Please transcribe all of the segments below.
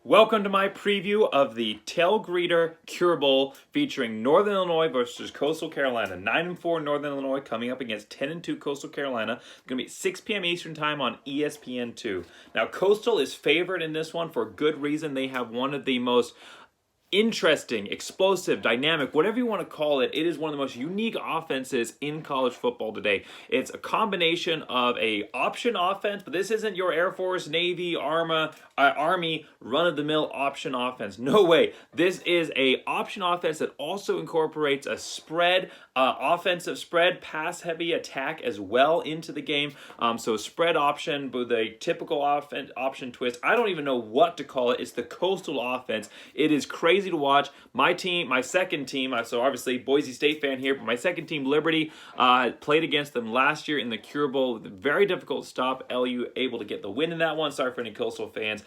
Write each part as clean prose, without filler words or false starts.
Welcome to my preview of the Tailgreeter Cure Bowl featuring Northern Illinois versus Coastal Carolina. 9-4 Northern Illinois coming up against 10-2 Coastal Carolina. It's going to be at 6 p.m. Eastern Time on ESPN2. Now, Coastal is favored in this one for good reason. They have one of the most interesting, explosive, dynamic, whatever you want to call it. It is one of the most unique offenses in college football today. It's a combination of a option offense, but this isn't your Air Force, Navy, Army run-of-the-mill option offense. No way. This is a option offense that also incorporates a spread, offensive spread, pass-heavy attack as well into the game. So spread option with a typical option twist. I don't even know what to call it. It's the Coastal offense. It is crazy to watch. My team, my second team, so obviously Boise State fan here, but my second team, Liberty, played against them last year in the Cure Bowl. Very difficult stop. LU able to get the win in that one. Sorry for any Coastal fans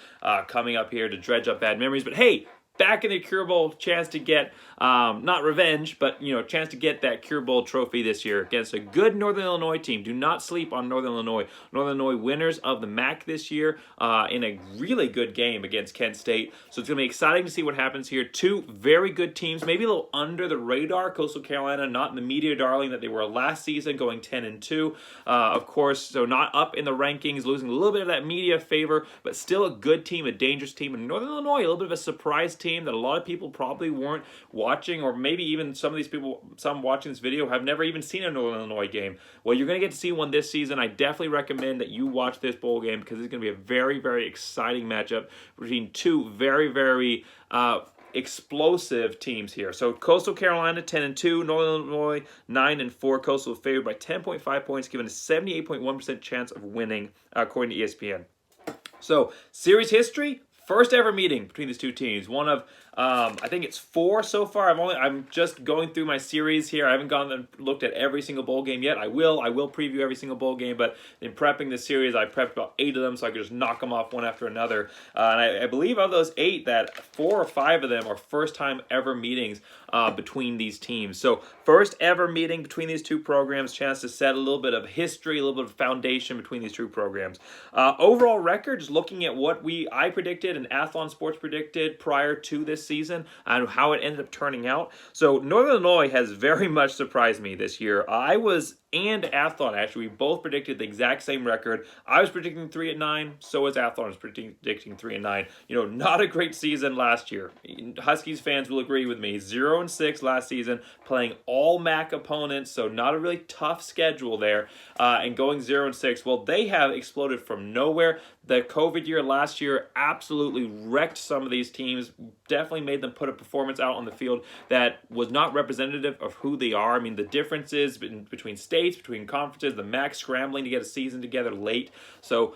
coming up here to dredge up bad memories. But hey, back in the Cure Bowl, chance to get, not revenge, but, chance to get that Cure Bowl trophy this year against a good Northern Illinois team. Do not sleep on Northern Illinois. Northern Illinois winners of the MAC this year in a really good game against Kent State. So it's going to be exciting to see what happens here. Two very good teams, maybe a little under the radar. Coastal Carolina, not in the media darling that they were last season, going 10-2. Of course, so not up in the rankings, losing a little bit of that media favor, but still a good team, a dangerous team. And Northern Illinois, a little bit of a surprise team that a lot of people probably weren't watching, or maybe even some of these people, some watching this video, have never even seen a Northern Illinois game. Well, you're going to get to see one this season. I definitely recommend that you watch this bowl game because it's going to be a very, very exciting matchup between two very, very explosive teams here. So Coastal Carolina 10-2, Northern Illinois 9-4. Coastal favored by 10.5 points, given a 78.1% chance of winning, according to ESPN. So series history. First ever meeting between these two teams. One of, I think it's 4 so far. I'm just going through my series here. I haven't gone and looked at every single bowl game yet. I will preview every single bowl game, but in prepping this series, I prepped about 8 of them so I could just knock them off one after another. And I believe of those 8, that 4 or 5 of them are first time ever meetings between these teams. So first ever meeting between these two programs, chance to set a little bit of history, a little bit of foundation between these two programs. Overall record, just looking at what I predicted and Athlon Sports predicted prior to this season and how it ended up turning out. So Northern Illinois has very much surprised me this year. And Athlon, actually, we both predicted the exact same record. I was predicting 3-9, so was Athlon was predicting 3-9. Not a great season last year. Huskies fans will agree with me. 0-6 last season, playing all MAC opponents, so not a really tough schedule there, and going 0-6. Well, they have exploded from nowhere. The COVID year last year absolutely wrecked some of these teams, definitely made them put a performance out on the field that was not representative of who they are. I mean, the differences between states, between conferences, the MAC scrambling to get a season together late. So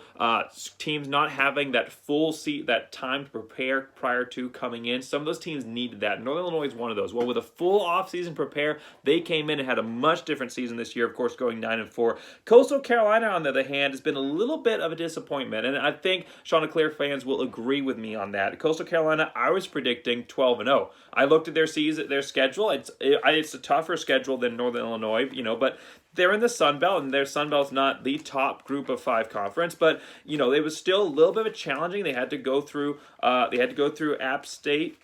teams not having that that time to prepare prior to coming in. Some of those teams needed that. Northern Illinois is one of those. Well, with a full offseason prepare, they came in and had a much different season this year, of course, going 9-4. Coastal Carolina, on the other hand, has been a little bit of a disappointment, and I think Sean LeClaire fans will agree with me on that. Coastal Carolina, I was predicting 12-0. I looked at their schedule. It's a tougher schedule than Northern Illinois, but they're in the Sun Belt, and their Sun Belt's not the top group of 5 conference, but it was still a little bit of a challenging. They had to go through App State.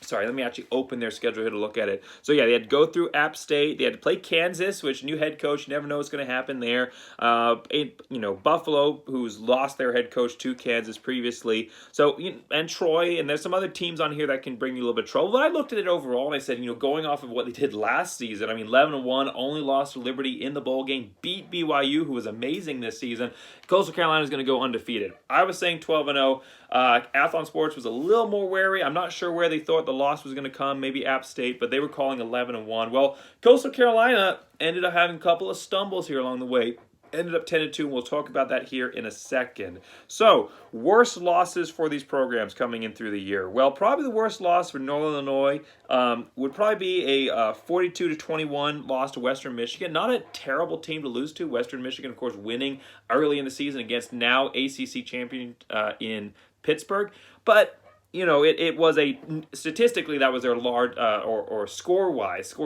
Sorry, let me actually open their schedule here to look at it. So yeah, they had to go through App State. They had to play Kansas, which new head coach, you never know what's going to happen there. Buffalo, who's lost their head coach to Kansas previously. So, and Troy, and there's some other teams on here that can bring you a little bit of trouble. But I looked at it overall and I said, going off of what they did last season, 11-1, only lost to Liberty in the bowl game, beat BYU, who was amazing this season. Coastal Carolina is going to go undefeated. I was saying 12-0. Athlon Sports was a little more wary. I'm not sure where they thought the loss was going to come, maybe App State, but they were calling 11-1. Well, Coastal Carolina ended up having a couple of stumbles here along the way. Ended up 10-2, and we'll talk about that here in a second. So, worst losses for these programs coming in through the year. Well, probably the worst loss for Northern Illinois would probably be a 42-21 loss to Western Michigan. Not a terrible team to lose to. Western Michigan, of course, winning early in the season against now ACC champion in Pittsburgh. But it was statistically, that was their large, or score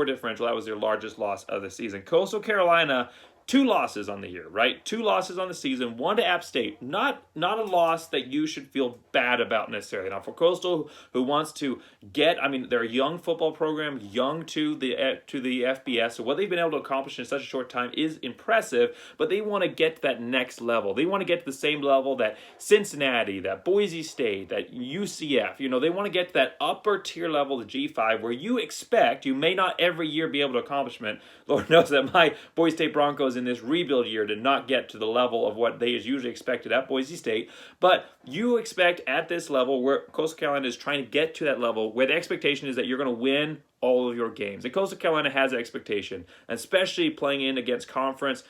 differential, that was their largest loss of the season. Coastal Carolina 2 losses on the year, right? 2 losses on the season, one to App State. Not a loss that you should feel bad about necessarily. Now for Coastal, who wants to get, I mean, they're a young football program, young to the FBS. So what they've been able to accomplish in such a short time is impressive. But they want to get to that next level. They want to get to the same level that Cincinnati, that Boise State, that UCF. They want to get to that upper tier level, the G5, where you expect you may not every year be able to accomplish. Lord knows that my Boise State Broncos in this rebuild year did not get to the level of what they is usually expected at Boise State. But you expect at this level where Coastal Carolina is trying to get to that level where the expectation is that you're going to win all of your games. And Coastal Carolina has an expectation, especially playing in against conference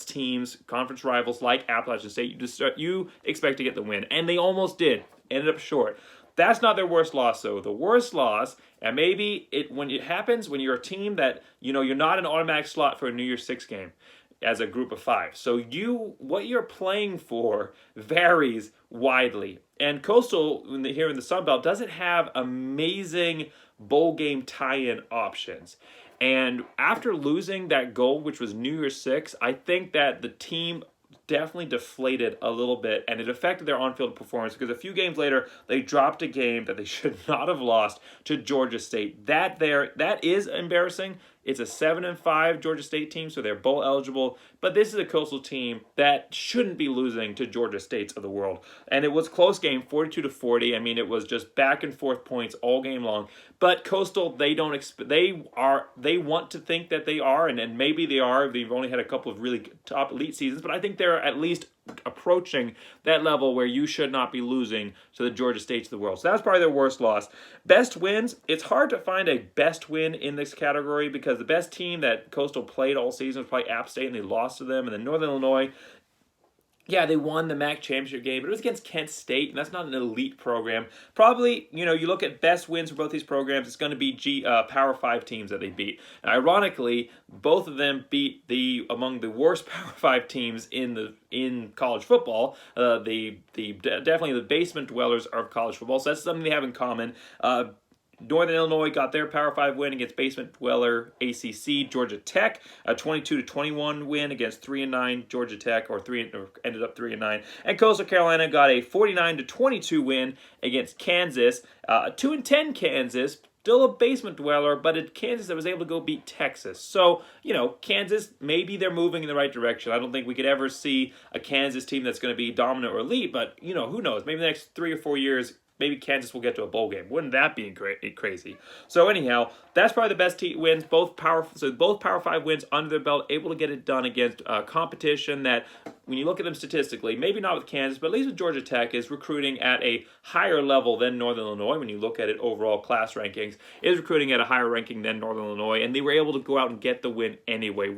teams, conference rivals like Appalachian State. You expect to get the win. And they almost did. Ended up short. That's not their worst loss, though. The worst loss, and maybe when it happens when you're a team that, you're not an automatic slot for a New Year's Six game as a group of 5. So what you're playing for varies widely. And Coastal, here in the Sun Belt, doesn't have amazing bowl game tie-in options. And after losing that goal, which was New Year's Six, I think that the team definitely deflated a little bit, and it affected their on-field performance because a few games later they dropped a game that they should not have lost to Georgia State. That is embarrassing. It's a 7-5 Georgia State team, so they're bowl eligible. But this is a Coastal team that shouldn't be losing to Georgia States of the world. And it was a close game, 42-40. I mean, it was just back and forth points all game long. But Coastal, they want to think that they are, and maybe they are. They've only had a couple of really top elite seasons, but I think they're at least approaching that level where you should not be losing to the Georgia States of the world. So that's probably their worst loss. Best wins, it's hard to find a best win in this category because the best team that Coastal played all season was probably App State, and they lost to them. And then Northern Illinois, yeah, they won the MAC championship game, but it was against Kent State, and that's not an elite program. Probably, you look at best wins for both these programs, it's going to be Power 5 teams that they beat. Now, ironically, both of them beat among the worst Power 5 teams in college football. Definitely the basement dwellers of college football, so that's something they have in common. Northern Illinois got their Power 5 win against basement dweller ACC Georgia Tech, a 22-21 win against 3-9 Georgia Tech, or ended up 3-9. And Coastal Carolina got a 49-22 win against Kansas, 2-10 Kansas. Still a basement dweller, but it's Kansas that was able to go beat Texas. So, Kansas, maybe they're moving in the right direction. I don't think we could ever see a Kansas team that's going to be dominant or elite, but, who knows? Maybe the next 3 or 4 years, maybe Kansas will get to a bowl game. Wouldn't that be crazy? So anyhow, that's probably the best wins. Both Power 5 wins under their belt, able to get it done against competition that, when you look at them statistically, maybe not with Kansas, but at least with Georgia Tech, is recruiting at a higher level than Northern Illinois. When you look at it overall class rankings, is recruiting at a higher ranking than Northern Illinois, and they were able to go out and get the win anyway,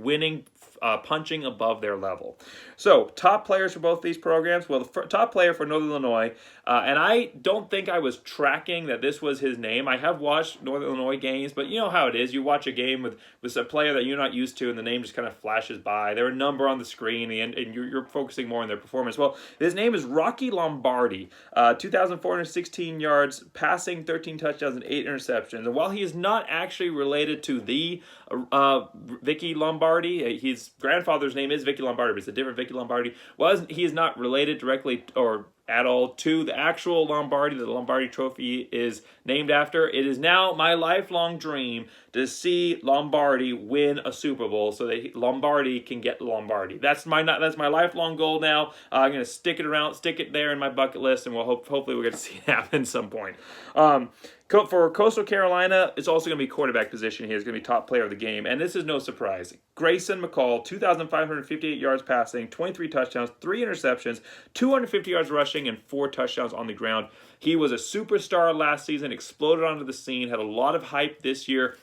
punching above their level. So, top players for both these programs. Well, the top player for Northern Illinois, and I don't think I was tracking that this was his name. I have watched Northern Illinois games, but you know how it is. You watch a game with a player that you're not used to, and the name just kind of flashes by. They're a number on the screen, and you're focusing more on their performance. Well, his name is Rocky Lombardi. 2,416 yards, passing, 13 touchdowns, and 8 interceptions. And while he is not actually related to the Vicky Lombardi, his grandfather's name is Vicky Lombardi, but it's a different Vicky Lombardi. He is not related directly or at all to the actual Lombardi that the Lombardi Trophy is named after. It is now my lifelong dream to see Lombardi win a Super Bowl so that Lombardi can get Lombardi. That's my lifelong goal now. I'm going to stick it there in my bucket list, and hopefully we'll get to see it happen at some point. For Coastal Carolina, it's also going to be quarterback position here. It's going to be top player of the game, and this is no surprise. Grayson McCall, 2,558 yards passing, 23 touchdowns, 3 interceptions, 250 yards rushing, and 4 touchdowns on the ground. He was a superstar last season, exploded onto the scene, had a lot of hype this year.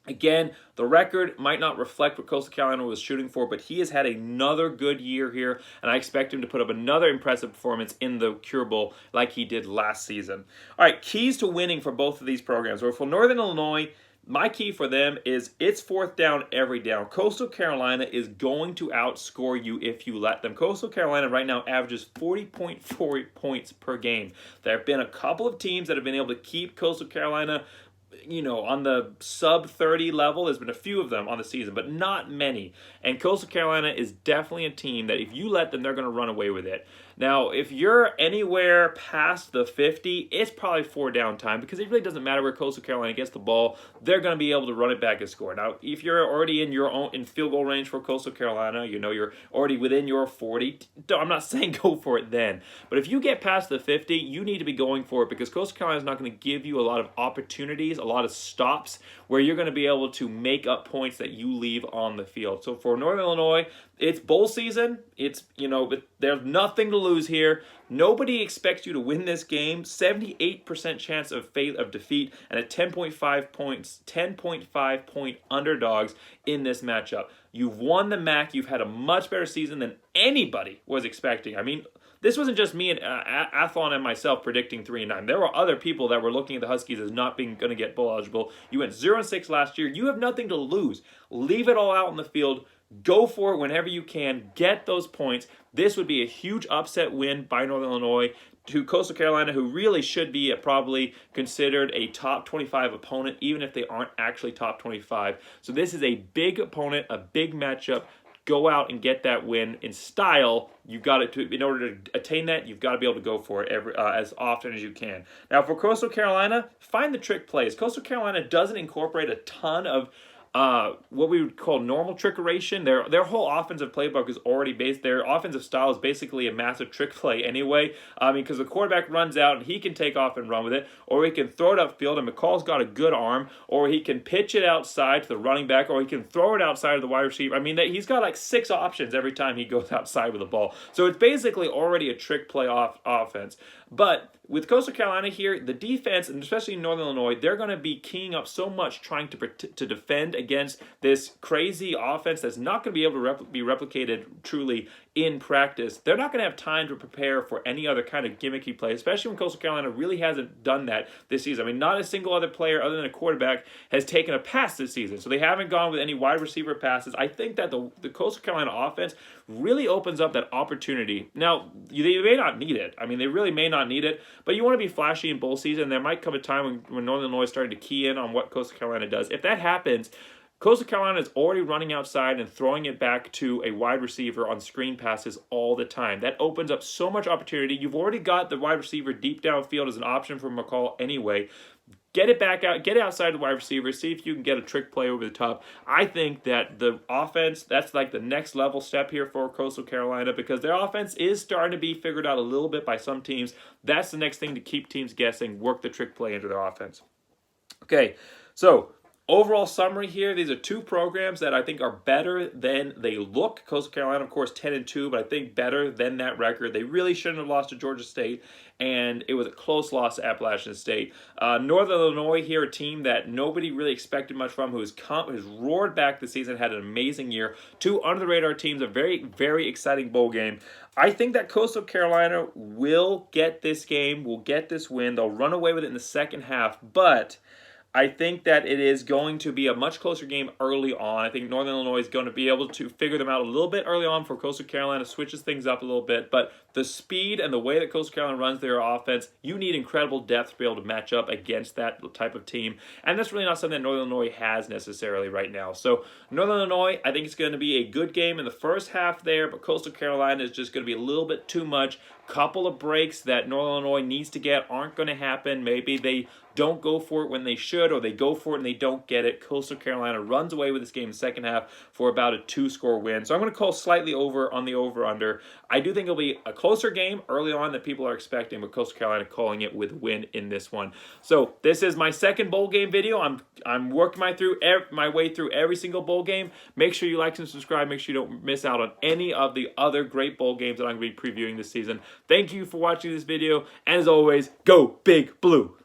Again, the record might not reflect what Coastal Carolina was shooting for, but he has had another good year here, and I expect him to put up another impressive performance in the Cure Bowl like he did last season. All right, keys to winning for both of these programs. Or for Northern Illinois, my key for them is it's 4th down every down. Coastal Carolina is going to outscore you if you let them. Coastal Carolina right now averages 40.4 points per game. There have been a couple of teams that have been able to keep Coastal Carolina on the sub 30 level. There's been a few of them on the season, but not many. And Coastal Carolina is definitely a team that if you let them, they're going to run away with it. Now, if you're anywhere past the 50, it's probably 4-down time, because it really doesn't matter where Coastal Carolina gets the ball. They're going to be able to run it back and score. Now, if you're already in field goal range for Coastal Carolina, you're already within your 40. I'm not saying go for it then. But if you get past the 50, you need to be going for it, because Coastal Carolina is not going to give you a lot of opportunities, a lot of stops where you're going to be able to make up points that you leave on the field. So for Northern Illinois, it's bowl season. There's nothing to lose here. Nobody expects you to win this game. 78% chance of defeat, and a 10.5 point underdogs in this matchup. You've won the MAC. You've had a much better season than anybody was expecting. I mean, this wasn't just me and Athlon and myself predicting 3-9. There were other people that were looking at the Huskies as not being going to get bowl eligible. You went 0-6 last year. You have nothing to lose. Leave it all out on the field. Go for it whenever you can. Get those points. This would be a huge upset win by Northern Illinois to Coastal Carolina, who really should be probably considered a top 25 opponent, even if they aren't actually top 25. So this is a big opponent, a big matchup. Go out and get that win in style. You've got to, in order to attain that, you've got to be able to go for it as often as you can. Now, for Coastal Carolina, find the trick plays. Coastal Carolina doesn't incorporate a ton of what we would call normal trickeration. Their whole offensive playbook is already based. Their offensive style is basically a massive trick play anyway. Because the quarterback runs out and he can take off and run with it, or he can throw it upfield, and McCall's got a good arm, or he can pitch it outside to the running back, or he can throw it outside of the wide receiver. I mean, he's got like 6 options every time he goes outside with the ball. So it's basically already a trick play offense. But with Coastal Carolina here, the defense, and especially in Northern Illinois, they're going to be keying up so much trying to defend against this crazy offense that's not going to be able to be replicated truly in practice. They're not going to have time to prepare for any other kind of gimmicky play, especially when Coastal Carolina really hasn't done that this season. I mean, not a single other player other than a quarterback has taken a pass this season, so they haven't gone with any wide receiver passes. I think that the Coastal Carolina offense really opens up that opportunity. Now, they may not need it. I mean, they really may not need it, but you want to be flashy in bowl season. There might come a time when Northern Illinois is starting to key in on what Coastal Carolina does. If that happens, Coastal Carolina is already running outside and throwing it back to a wide receiver on screen passes all the time. That opens up so much opportunity. You've already got the wide receiver deep downfield as an option for McCall anyway. Get it back out, get it outside the wide receiver, see if you can get a trick play over the top. I think that the offense, that's like the next level step here for Coastal Carolina, because their offense is starting to be figured out a little bit by some teams. That's the next thing to keep teams guessing, work the trick play into their offense. Okay, so overall summary here, these are two programs that I think are better than they look. Coastal Carolina, of course, 10-2, but I think better than that record. They really shouldn't have lost to Georgia State, and it was a close loss to Appalachian State. Northern Illinois here, a team that nobody really expected much from, who's roared back this season, had an amazing year. Two under-the-radar teams, a very, very exciting bowl game. I think that Coastal Carolina will get this game, will get this win. They'll run away with it in the second half, but I think that it is going to be a much closer game early on. I think Northern Illinois is going to be able to figure them out a little bit early on, for Coastal Carolina switches things up a little bit. But the speed and the way that Coastal Carolina runs their offense, you need incredible depth to be able to match up against that type of team. And that's really not something that Northern Illinois has necessarily right now. So Northern Illinois, I think it's going to be a good game in the first half there, but Coastal Carolina is just going to be a little bit too much. Couple of breaks that Northern Illinois needs to get aren't going to happen. Maybe they don't go for it when they should, or they go for it and they don't get it. Coastal Carolina runs away with this game in the second half for about a 2-score win. So I'm going to call slightly over on the over-under. I do think it'll be a closer game early on than people are expecting, but Coastal Carolina calling it with win in this one. So this is my second bowl game video. I'm working my way through every single bowl game. Make sure you like and subscribe. Make sure you don't miss out on any of the other great bowl games that I'm going to be previewing this season. Thank you for watching this video, and as always, go Big Blue!